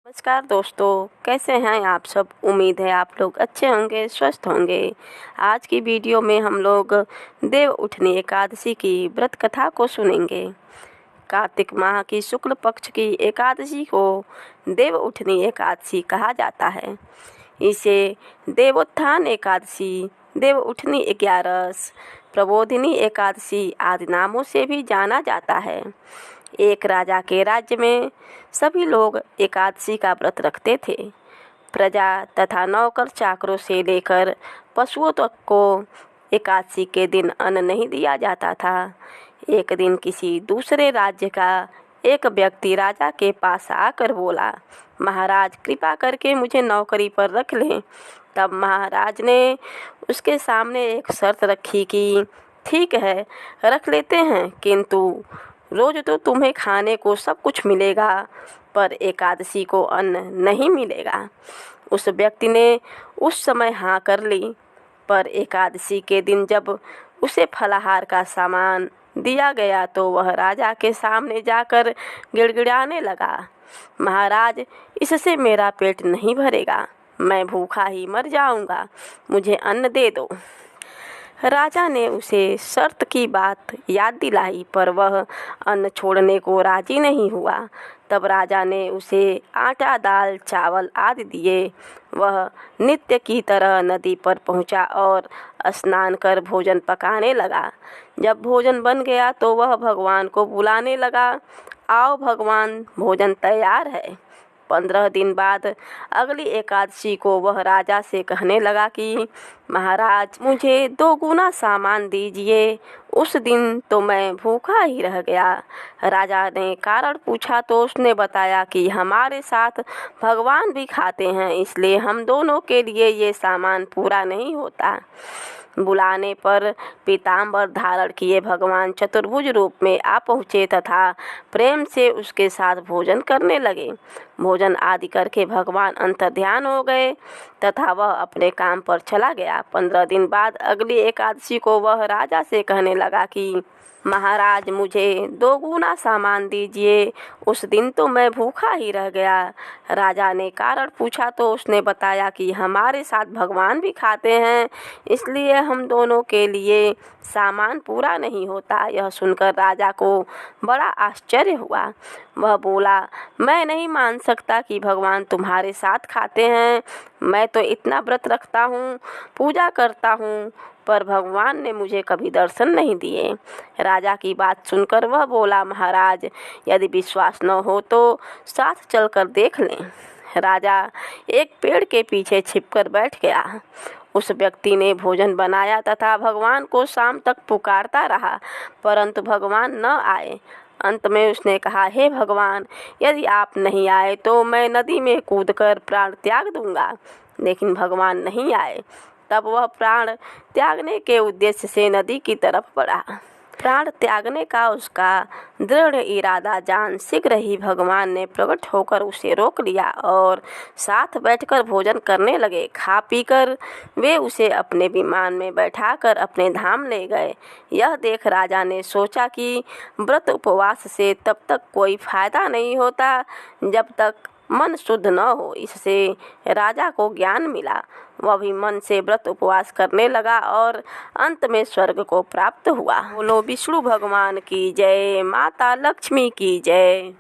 नमस्कार दोस्तों, कैसे हैं आप सब। उम्मीद है आप लोग अच्छे होंगे, स्वस्थ होंगे। आज की वीडियो में हम लोग देव उठनी एकादशी की व्रत कथा को सुनेंगे। कार्तिक माह की शुक्ल पक्ष की एकादशी को देव उठनी एकादशी कहा जाता है। इसे देवोत्थान एकादशी, देव उठनी 11, प्रबोधिनी एकादशी आदि नामों से भी जाना जाता है। एक राजा के राज्य में सभी लोग एकादशी का व्रत रखते थे। प्रजा तथा नौकर चाकरों से लेकर पशुओं तक को एकादशी के दिन अन्न नहीं दिया जाता था। एक दिन किसी दूसरे राज्य का एक व्यक्ति राजा के पास आकर बोला, महाराज कृपा करके मुझे नौकरी पर रख लें। तब महाराज ने उसके सामने एक शर्त रखी कि ठीक है, रख लेते हैं, किंतु रोज तो तुम्हें खाने को सब कुछ मिलेगा, पर एकादशी को अन्न नहीं मिलेगा। उस व्यक्ति ने उस समय हाँ कर ली, पर एकादशी के दिन जब उसे फलाहार का सामान दिया गया तो वह राजा के सामने जाकर गिड़गिड़ाने लगा, महाराज इससे मेरा पेट नहीं भरेगा, मैं भूखा ही मर जाऊंगा, मुझे अन्न दे दो। राजा ने उसे शर्त की बात याद दिलाई, पर वह अन्न छोड़ने को राजी नहीं हुआ। तब राजा ने उसे आटा, दाल, चावल आदि दिए। वह नित्य की तरह नदी पर पहुंचा और स्नान कर भोजन पकाने लगा। जब भोजन बन गया तो वह भगवान को बुलाने लगा, आओ भगवान, भोजन तैयार है। 15 दिन बाद अगली एकादशी को वह राजा से कहने लगा कि महाराज मुझे 2 गुना सामान दीजिए। उस दिन तो मैं भूखा ही रह गया। राजा ने कारण पूछा तो उसने बताया कि हमारे साथ भगवान भी खाते हैं, इसलिए हम दोनों के लिए ये सामान पूरा नहीं होता। बुलाने पर पीताम्बर धारण किए भगवान चतुर्भुज रूप में आ पहुँचे तथा प्रेम से उसके साथ भोजन करने लगे। भोजन आदि करके भगवान अंतर्ध्यान हो गए तथा वह अपने काम पर चला गया। 15 दिन बाद अगली एकादशी को वह राजा से कहने लगा कि महाराज मुझे 2 गुना सामान दीजिए। उस दिन तो मैं भूखा ही रह गया। राजा ने कारण पूछा तो उसने बताया कि हमारे साथ भगवान भी खाते हैं, इसलिए हम दोनों के लिए सामान पूरा नहीं होता। यह सुनकर राजा को बड़ा आश्चर्य हुआ। वह बोला, मैं नहीं मान सकता कि भगवान तुम्हारे साथ खाते हैं। मैं तो इतना व्रत रखता हूँ, पूजा करता हूँ, पर भगवान ने मुझे कभी दर्शन नहीं दिए। राजा की बात सुनकर वह बोला, महाराज यदि विश्वास न हो तो साथ चलकर देख लें। राजा एक पेड़ के पीछे छिपकर बैठ गया। उस व्यक्ति ने भोजन बनाया तथा भगवान को शाम तक पुकारता रहा, परंतु भगवान न आए। अंत में उसने कहा, हे भगवान, यदि आप नहीं आए तो मैं नदी में कूदकर प्राण त्याग दूंगा। लेकिन भगवान नहीं आए। तब वह प्राण त्यागने के उद्देश्य से नदी की तरफ बढ़ा। प्राण त्यागने का उसका दृढ़ इरादा जान शीघ्र ही भगवान ने प्रकट होकर उसे रोक लिया और साथ बैठकर भोजन करने लगे। खा पीकर वे उसे अपने विमान में बैठाकर अपने धाम ले गए। यह देख राजा ने सोचा कि व्रत उपवास से तब तक कोई फायदा नहीं होता जब तक मन शुद्ध न हो। इससे राजा को ज्ञान मिला। वह भी मन से व्रत उपवास करने लगा और अंत में स्वर्ग को प्राप्त हुआ। बोलो विष्णु भगवान की जय, माता लक्ष्मी की जय।